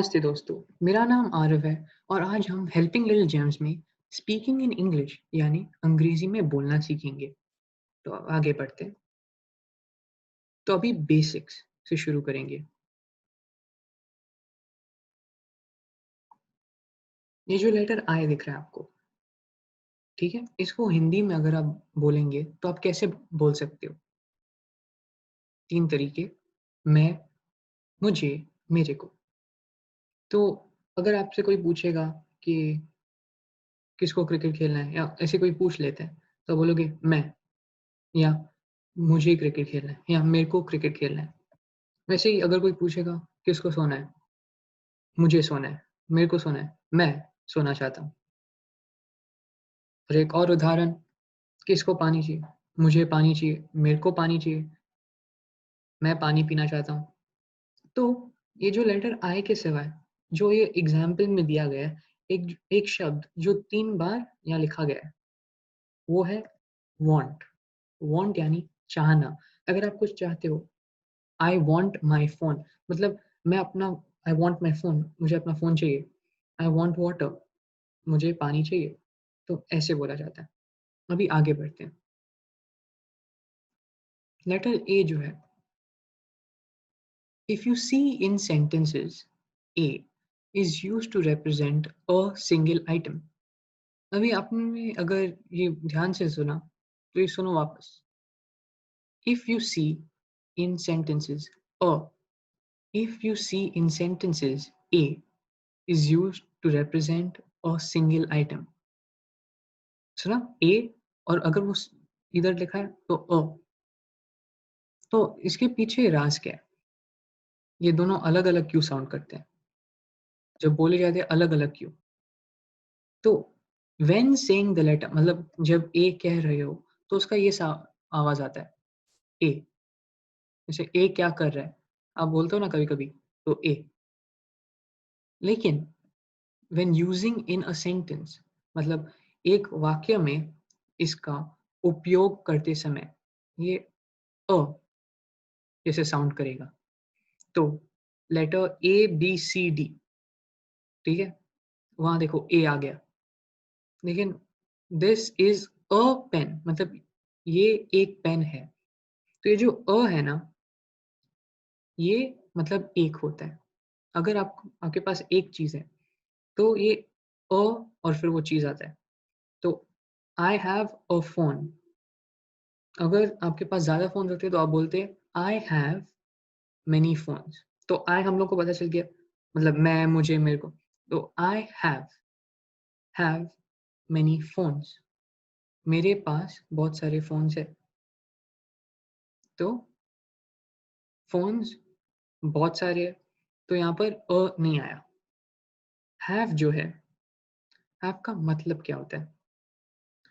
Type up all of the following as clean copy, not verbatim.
नमस्ते दोस्तों, मेरा नाम आरव है और आज हम हेल्पिंग लिटिल जेम्स में स्पीकिंग इन इंग्लिश यानी अंग्रेजी में बोलना सीखेंगे। तो आगे बढ़ते हैं। तो अभी बेसिक्स से शुरू करेंगे। ये जो लेटर आई दिख रहा है आपको, ठीक है? इसको हिंदी में अगर आप बोलेंगे तो आप कैसे बोल सकते हो? 3 तरीके मैं, मुझे, मेरे को। तो अगर आपसे कोई पूछेगा कि किसको क्रिकेट खेलना है या ऐसे कोई पूछ लेते हैं, तो बोलोगे मैं या मुझे क्रिकेट खेलना है या मेरे को क्रिकेट खेलना है। वैसे ही अगर कोई पूछेगा किसको सोना है? मुझे सोना है, मेरे को सोना है, मैं सोना चाहता हूँ। और एक और उदाहरण, किसको पानी चाहिए? मुझे पानी चाहिए, मेरे को पानी चाहिए, मैं पानी पीना चाहता हूँ। तो ये जो लेटर आई के सिवाय जो ये एग्ज़ाम्पल में दिया गया है, एक एक शब्द जो 3 बार यहाँ लिखा गया है, वो है वांट। वांट यानी चाहना। अगर आप कुछ चाहते हो, आई वांट माय फ़ोन मतलब मैं अपना आई वांट माय फ़ोन मुझे अपना फ़ोन चाहिए। आई वांट वाटर मुझे पानी चाहिए। तो ऐसे बोला जाता है। अभी आगे बढ़ते हैं। लेटर ए जो है, if you see in sentences A is used to represent a single item. अभी आपने अगर ये ध्यान से सुना, तो ये सुनो वापस। If you see in sentences uh if you see in sentences a is used to represent a single item. सुना? A और अगर वो इधर लिखा है तो अ। तो इसके पीछे राज क्या है? ये दोनों अलग-अलग क्यों साउंड करते हैं? जब बोले जाते हैं अलग-अलग क्यों? तो व्हेन सेइंग द लेटर मतलब जब ए कह रहे हो तो उसका ये सा आवाज़ आता है ए। जैसे ए क्या कर रहा है? आप बोलते हो ना कभी-कभी तो ए। लेकिन when using in a sentence मतलब एक वाक्य में इसका उपयोग करते समय ये अ जैसे साउंड करेगा। तो letter A, B, C, D, ठीक है? वहाँ देखो ए आ गया। लेकिन दिस इज़ अ पेन मतलब ये एक पेन है। तो ये जो है ना, ये मतलब एक होता है। अगर आपके पास एक चीज़ है, तो ये और फिर वो चीज़ आता है। तो आई हैव अ फ़ोन। अगर आपके पास ज़्यादा फ़ोन्स होते तो आप बोलते आई हैव मेनी फ़ोन्स। तो आई हम लोग को पता चल गया मतलब मैं, मुझे, मेरे को। तो आई हैव मेनी फ़ोन्स। मेरे पास बहुत सारे फ़ोन्स हैं। तो फ़ोन्स बहुत सारे हैं, तो यहाँ पर नहीं आया। हैव जो है, हैव का मतलब क्या होता है?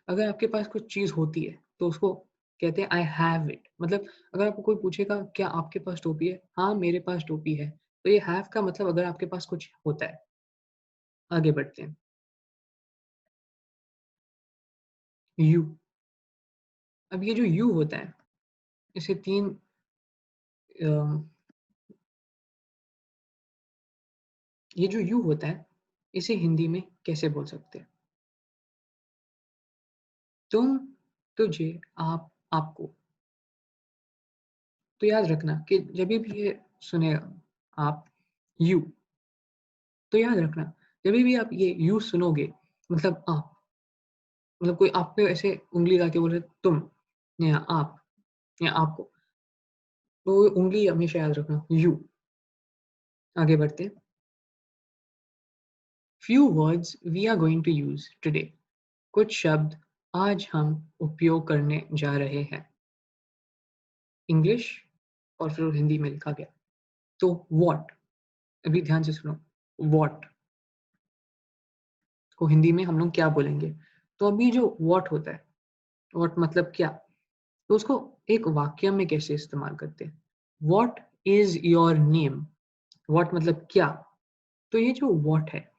अगर आपके पास कुछ चीज़ होती है, तो उसको कहते हैं आई हैव इट। मतलब अगर आपको कोई पूछेगा क्या आपके पास टोपी है? हाँ, मेरे पास टोपी है। तो ये हैव का मतलब अगर आपके पास कुछ होता है। आगे बढ़ते हैं। यू। अब ये जो यू होता है, इसे 3 अ, ये जो यू होता है, इसे हिंदी में कैसे बोल सकते हैं? तुम, तुझे, आप, आपको। तो याद रखना कि जभी भी ये सुने आप यू, तो याद रखना जभी भी आप ये यू सुनोगे मतलब आप, मतलब कोई आप पे ऐसे उँगली ला के बोल रहे तुम या आपको, तो वो उँगली हमेशा याद रखना यू। आगे बढ़ते हैं। Few words we are going to use today. कुछ शब्द आज हम उपयोग करने जा रहे हैं। इंग्लिश और फिर हिंदी में लिखा गया। तो व्हाट, अभी ध्यान से सुनो, व्हाट को हिंदी में हम लोग क्या बोलेंगे? तो अभी जो व्हाट होता है, व्हाट मतलब क्या? तो उसको एक वाक्य में कैसे इस्तेमाल करते हैं? What is your name? What मतलब क्या? तो ये जो व्हाट है,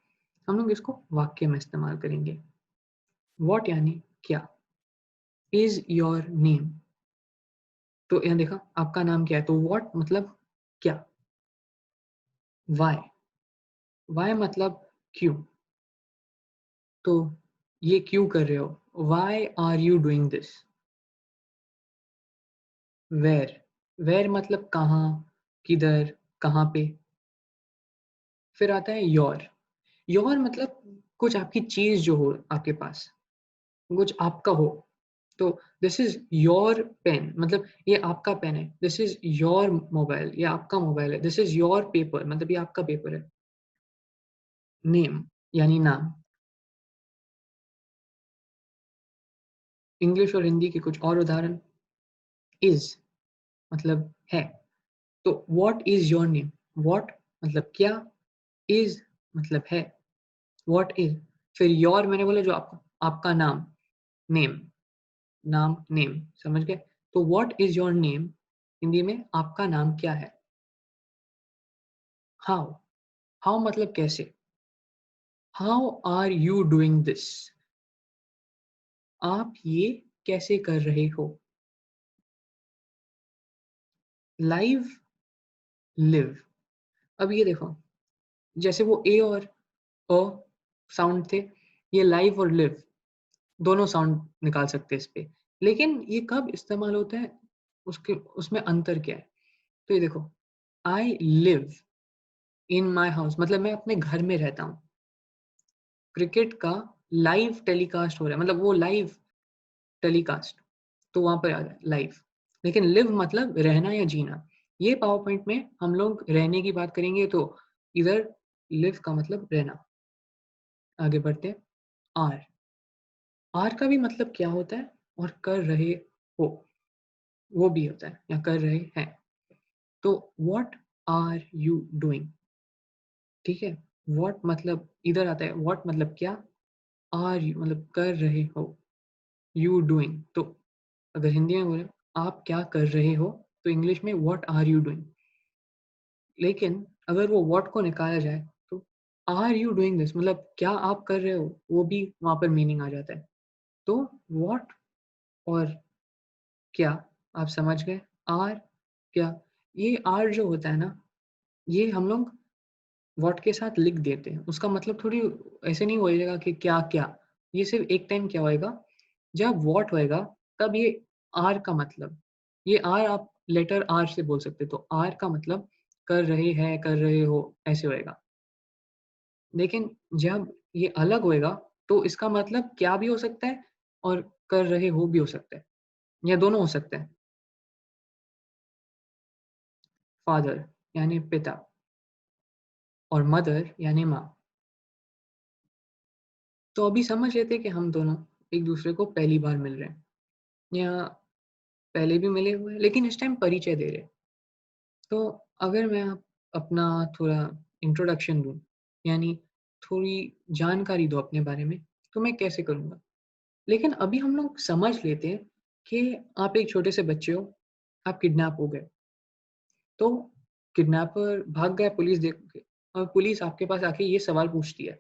हम लोग इसको वाक्य में इस्तेमाल करेंगे। व्हाट यानी क्या? Is your name? तो यहाँ देखा आपका नाम क्या है? तो व्हाट मतलब क्या? व्हाई? व्हाई मतलब क्यों, तो ये क्यों कर रहे हो, why are you doing this. Where, where मतलब कहाँ, किधर, कहाँ पे। फिर आता है योर मतलब कुछ आपकी चीज जो हो आपके पास, कुछ आपका हो। तो दिस इज योर पेन मतलब ये आपका पेन है, दिस इज योर मोबाइल ये आपका मोबाइल है, दिस इज योर पेपर मतलब ये आपका पेपर है। नेम यानी नाम। इंग्लिश और हिंदी के कुछ और उदाहरण, इज मतलब है, तो what is your name, what मतलब क्या, इज मतलब है, व्हाट इज। फिर योर मैंने बोला जो आपका, आपका नाम, नेम, नाम नेम, समझ गए। तो what is your name Hindi में आपका नाम क्या है। हाउ, हाउ मतलब कैसे, how are you doing this, आप ये कैसे कर रहे हो। Live, live. अब ये देखो, जैसे वो ए और अ साउंड थे, ये लाइव और लिव दोनों साउंड निकाल सकते हैं इस पे, लेकिन ये कब इस्तेमाल होता है, उसके उसमें अंतर क्या है। तो ये देखो, I live in my house मतलब मैं अपने घर में रहता हूँ। क्रिकेट का लाइव टेलीकास्ट हो रहा है मतलब वो लाइव टेलीकास्ट, तो वहां पर आ जाए लाइव। लेकिन लिव मतलब रहना या जीना। ये पावर पॉइंट में हम लोग रहने की बात करेंगे, तो इधर लिव का मतलब रहना। आगे बढ़ते हैं। आर, आर का भी मतलब क्या होता है, और कर रहे हो वो भी होता है, या कर रहे हैं। तो व्हाट आर यू डूइंग, ठीक है। व्हाट मतलब इधर आता है, व्हाट मतलब क्या, आर यू मतलब कर रहे हो, यू डूइंग। तो अगर हिंदी में बोले आप क्या कर रहे हो, तो इंग्लिश में व्हाट आर यू डूइंग। लेकिन अगर वो व्हाट को निकाला जाए, तो आर यू डूइंग दिस मतलब क्या आप कर रहे हो, वो भी वहां पर मीनिंग आ जाता है। तो व्हाट और क्या, आप समझ गए। आर, क्या, ये आर जो होता है ना, ये हम लोग व्हाट के साथ लिख देते हैं, उसका मतलब थोड़ी ऐसे नहीं होएगा कि क्या क्या। ये सिर्फ एक टाइम क्या होएगा, जब व्हाट होएगा तब ये आर का मतलब, ये आर आप लेटर आर से बोल सकते हो, तो आर का मतलब कर रहे हैं, कर रहे हो, ऐसे होएगा। लेकिन जब ये अलग होएगा, तो इसका मतलब क्या भी हो सकता है और कर रहे हो भी हो सकता है, या दोनों हो सकते हैं। फादर यानी पिता, और मदर यानी माँ। तो अभी समझ लेते हैं कि हम दोनों एक दूसरे को पहली बार मिल रहे हैं, या पहले भी मिले हुए हैं, लेकिन इस टाइम परिचय दे रहे हैं। तो अगर मैं अपना थोड़ा इंट्रोडक्शन दूँ, यानी थोड़ी जानकारी दूँ अपने बारे में, तो मैं कैसे करूँगा? लेकिन अभी हम लोग समझ लेते हैं कि आप एक छोटे से बच्चे हो, आप किडनैप हो गए। तो किडनैपर भाग गया पुलिस देख के, और पुलिस आपके पास आके ये सवाल पूछती है,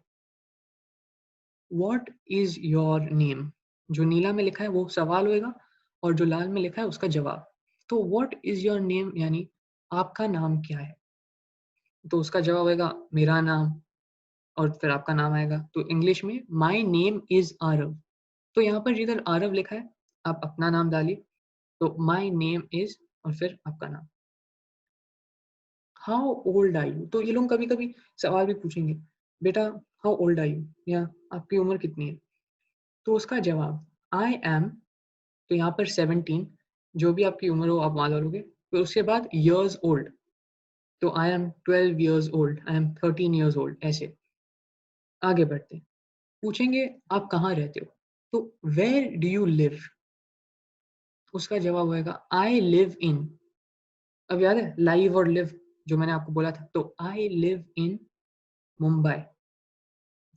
व्हाट इज़ योर नेम? जो नीला में लिखा है वो सवाल होएगा, और जो लाल में लिखा है उसका जवाब। तो व्हाट इज़ योर नेम यानी आपका नाम क्या है? तो उसका जवाब होएगा मेरा नाम, और फिर आपका नाम आएगा। तो इंग्लिश में माय नेम इज़ आरव। तो यहाँ पर जिधर आरव लिखा है, आप अपना नाम डालिए, तो माय नेम इज़ और फिर आपका नाम। How old are you? तो ये लोग कभी-कभी सवाल भी पूछेंगे, बेटा हाउ ओल्ड आर यू? या आपकी उम्र कितनी है? तो उसका जवाब आई एम, तो यहाँ पर 17, जो भी आपकी उम्र हो आप वहाँ डालोगे। फिर उसके बाद इयर्स ओल्ड, तो I am 12 years old, I am 13 years old, ऐसे। आगे बढ़ते हैं। पूछेंगे आप कहाँ रहते हो? तो वेयर डू यू लिव? उसका जवाब होएगा आई लिव इन। अब याद है लाइव और लिव जो मैंने आपको बोला था, तो आई लिव इन मुंबई।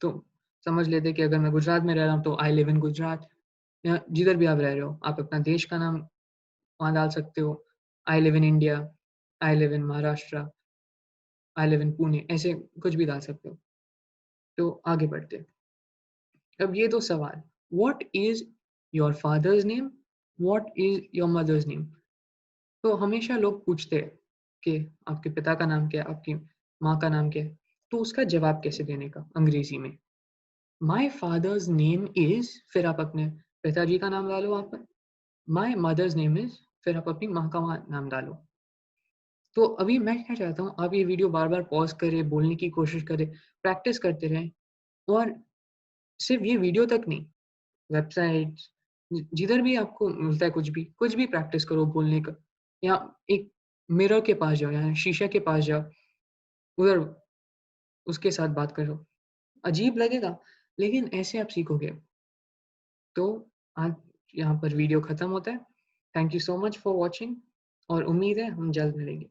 तो समझ लेते कि अगर मैं गुजरात में रह रहा हूँ, तो आई लिव इन गुजरात, या जिधर भी आप रह रहे हो, आप अपना देश का नाम वहाँ डाल सकते हो। I live in India, I live in Maharashtra, I live in Pune, ऐसे कुछ भी डाल सकते हो। तो आगे बढ़ते हैं। अब ये 2 सवाल, what is your father's name? What is your mother's name? तो हमेशा लोग पूछते हैं कि आपके पिता का नाम क्या है, आपकी माँ का नाम क्या है? तो उसका जवाब कैसे देने का अंग्रेज़ी में। माय फादर्स नेम इज़ फिर आप अपने पिताजी का नाम डालो वहाँ पर। माय मदर्स नेम इज़ फिर आप अपनी माँ का वहाँ नाम डालो। तो अभी मैं क्या चाहता हूँ, आप ये वीडियो बार-बार पॉज़ करें, बोलने की कोशिश करें, प्रैक्टिस करते रहें और सिर्फ़ ये वीडियो तक नहीं, वेबसाइट्स जिधर भी आपको मिलता है कुछ भी प्रैक्टिस करो बोलने का। या एक मिरर के पास जाओ या शीशे के पास जाओ, उधर उसके साथ बात करो। अजीब लगेगा, लेकिन ऐसे आप सीखोगे। तो आज यहाँ पर वीडियो खत्म होता है। Thank you so much for watching और उम्मीद है हम जल्द मिलेंगे।